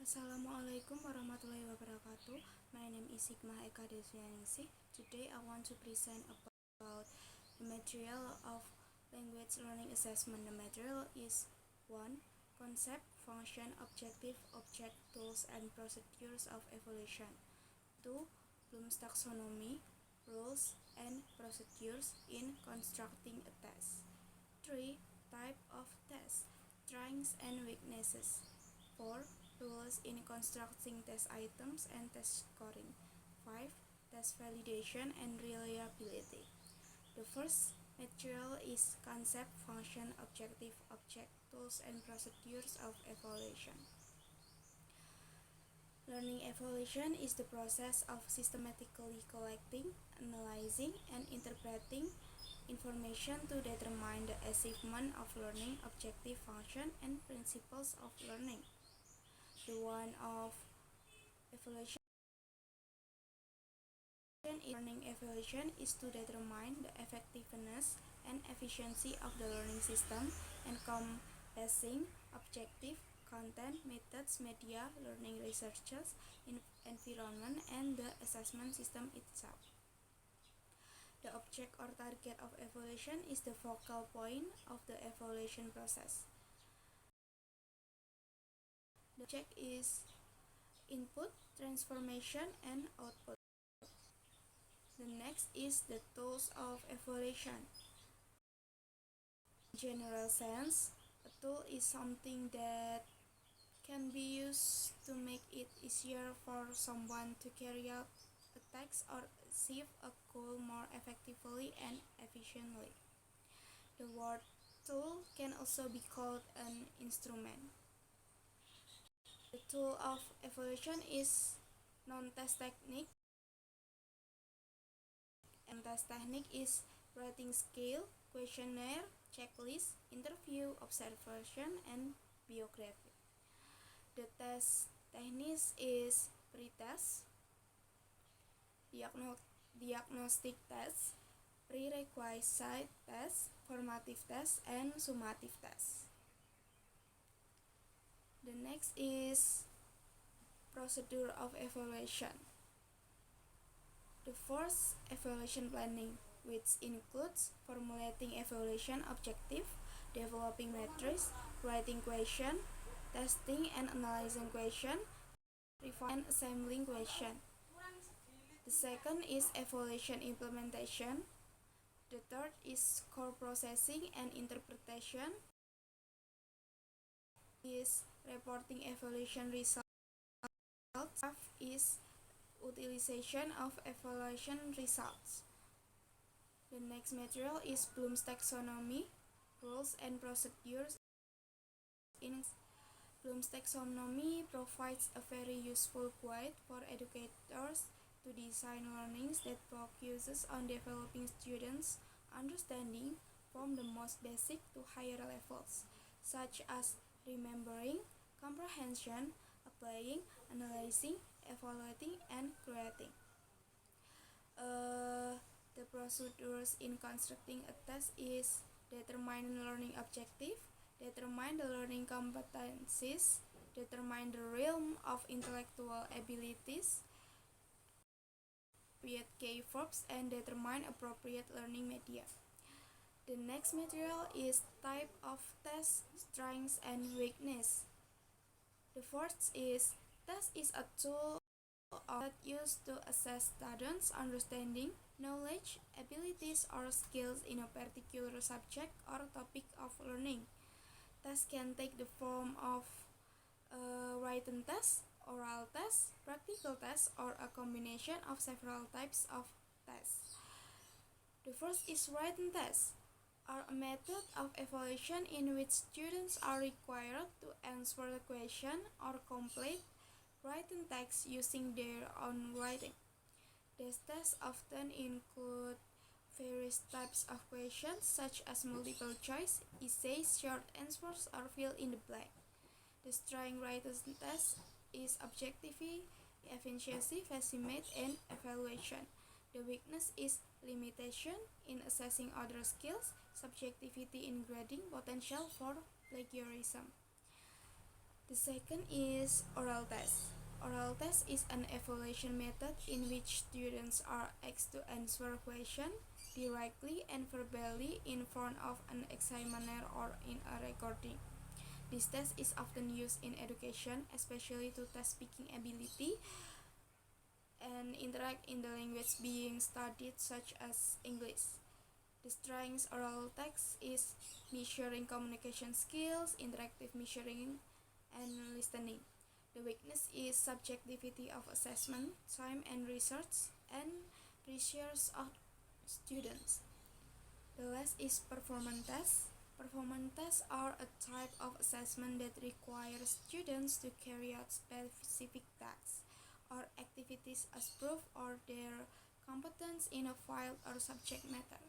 Assalamualaikum warahmatullahi wabarakatuh. My name is Hikmah Eka Deswianingsih. Today I want to present about the material of language learning assessment. The material is 1. Concept, function, objective, object, tools, and procedures of evaluation. 2. Bloom's taxonomy, rules, and procedures in constructing a test. 3. Type of test, strengths and weaknesses. 4. Rules in constructing test items and test scoring. 5. Test validation and reliability. The first material is concept, function, objective, object, tools, and procedures of evaluation. Learning evaluation is the process of systematically collecting, analyzing, and interpreting information to determine the achievement of learning objective, function, and principles of learning. The one of evaluation learning evaluation is to determine the effectiveness and efficiency of the learning system encompassing objective, content, methods, media, learning researches, environment, and the assessment system itself. The object or target of evaluation is the focal point of the evaluation process. The object is input, transformation, and output. The next is the tools of evaluation. In general sense, a tool is something that can be used to make it easier for someone to carry out a task or achieve a goal more effectively and efficiently. The word tool can also be called an instrument. The tool of evaluation is non-test technique. And test technique is rating scale, questionnaire, checklist, interview, observation, and biography. The test technique is pre-test, diagnostic test, prerequisite test, formative test, and summative test. The next is procedure of evaluation. The first, evaluation planning, which includes formulating evaluation objective, developing metrics, writing question, testing and analyzing question, refining and assembling question. The second is evaluation implementation. The third is core processing and interpretation. Is reporting evaluation results. Is utilization of evaluation results. The next material is Bloom's taxonomy, rules and procedures. In Bloom's taxonomy provides a very useful guide for educators to design learnings that focuses on developing students' understanding from the most basic to higher levels, such as remembering, comprehension, applying, analyzing, evaluating, and creating. The procedures in constructing a test is determine learning objective, determine the learning competencies, determine the realm of intellectual abilities, create key verbs, and determine appropriate learning media. The next material is type of test, strengths, and weakness. The first is test is a tool that used to assess students' understanding, knowledge, abilities, or skills in a particular subject or topic of learning. Test can take the form of a written test, oral test, practical test, or a combination of several types of tests. The first is written test, are a method of evaluation in which students are required to answer the question or complete written text using their own writing. These tests often include various types of questions such as multiple choice, essays, short answers, or fill in the blank. The strength written test is objectivity, efficiency, estimate, and evaluation. The weakness is limitation in assessing other skills, subjectivity in grading, potential for plagiarism. The second is oral test. Oral test is an evaluation method in which students are asked to answer questions directly and verbally in front of an examiner or in a recording. This test is often used in education, especially to test speaking ability and interact in the language being studied, such as English. The strengths oral text is measuring communication skills, interactive measuring, and listening. The weakness is subjectivity of assessment, time and research, and pressures of students. The last is performance tests. Performance tests are a type of assessment that requires students to carry out specific tasks or activities as proof of their competence in a field or subject matter.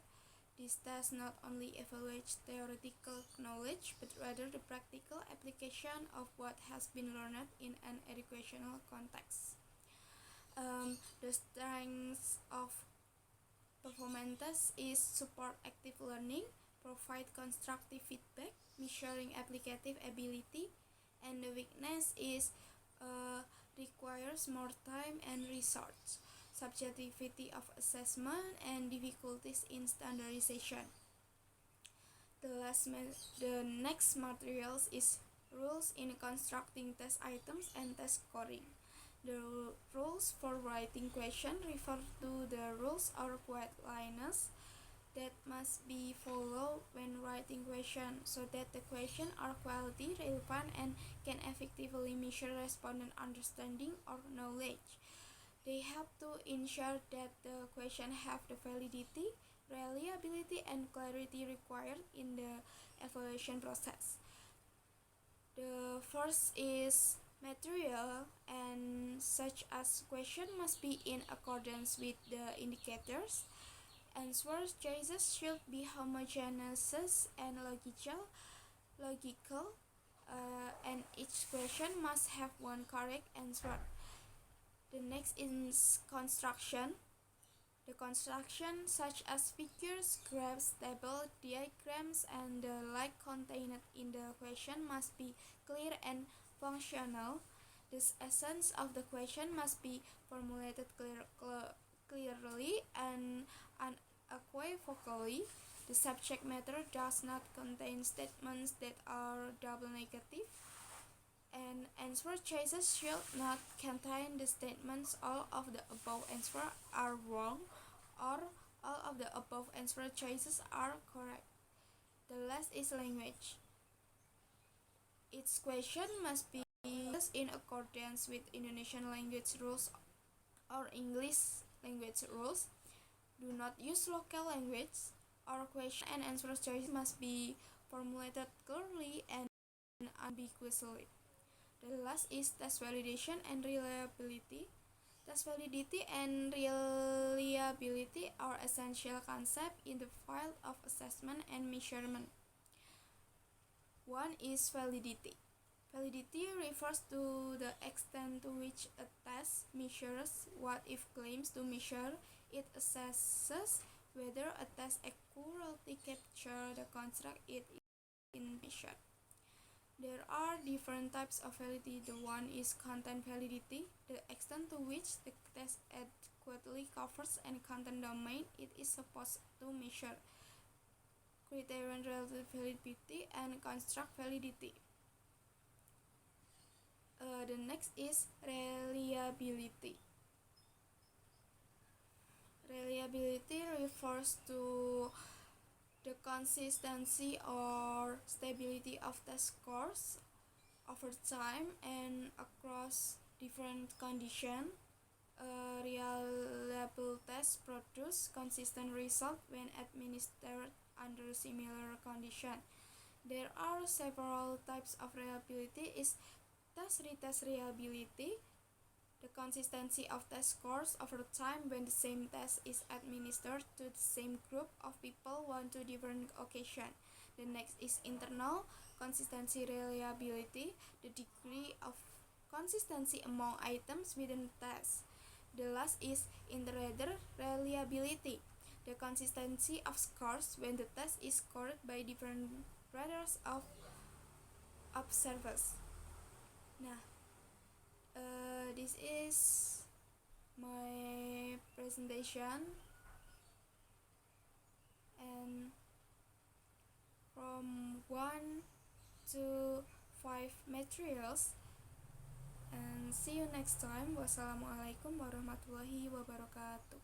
This test not only evaluates theoretical knowledge, but rather the practical application of what has been learned in an educational context. The strengths of performance tests is support active learning, provide constructive feedback, measuring applicative ability, and the weakness is requires more time and research, subjectivity of assessment, and difficulties in standardization. The next materials is rules in constructing test items and test scoring. The rules for writing question refer to the rules or guidelines that must be followed when writing question, so that the question are quality, relevant, and can effectively measure respondent understanding or knowledge. They help to ensure that the question have the validity, reliability, and clarity required in the evaluation process. The first is material, and such as question must be in accordance with the indicators. Answer choices should be homogeneous and logical, and each question must have one correct answer. The next is construction. The construction, such as figures, graphs, tables, diagrams, and the like contained in the question, must be clear and functional. The essence of the question must be formulated clearly and unequivocally. The subject matter does not contain statements that are double negative, and answer choices should not contain the statements all of the above answers are wrong or all of the above answer choices are correct. The last is language. Each question must be used in accordance with Indonesian language rules or English language rules. Do not use local language. Our question and answer choices must be formulated clearly and unambiguously. The last is test validation and reliability. Test validity and reliability are essential concepts in the field of assessment and measurement. One is validity. Validity refers to the extent to which a test measures what it claims to measure. It assesses whether a test accurately captures the concept it is measured. There are different types of validity. The one is content validity, the extent to which the test adequately covers and content domain it is supposed to measure. Criterion relative validity and construct validity. The next is reliability. Reliability refers to the consistency or stability of test scores over time and across different conditions. A reliable test produces consistent results when administered under similar conditions. There are several types of reliability. Is test-retest reliability, the consistency of test scores over time when the same test is administered to the same group of people on two different occasions. The next is internal consistency reliability, the degree of consistency among items within the test. The last is inter-reader reliability, the consistency of scores when the test is scored by different readers of observers. Nah, this is my presentation, and from 1 to 5 materials, and see you next time. Wassalamualaikum warahmatullahi wabarakatuh.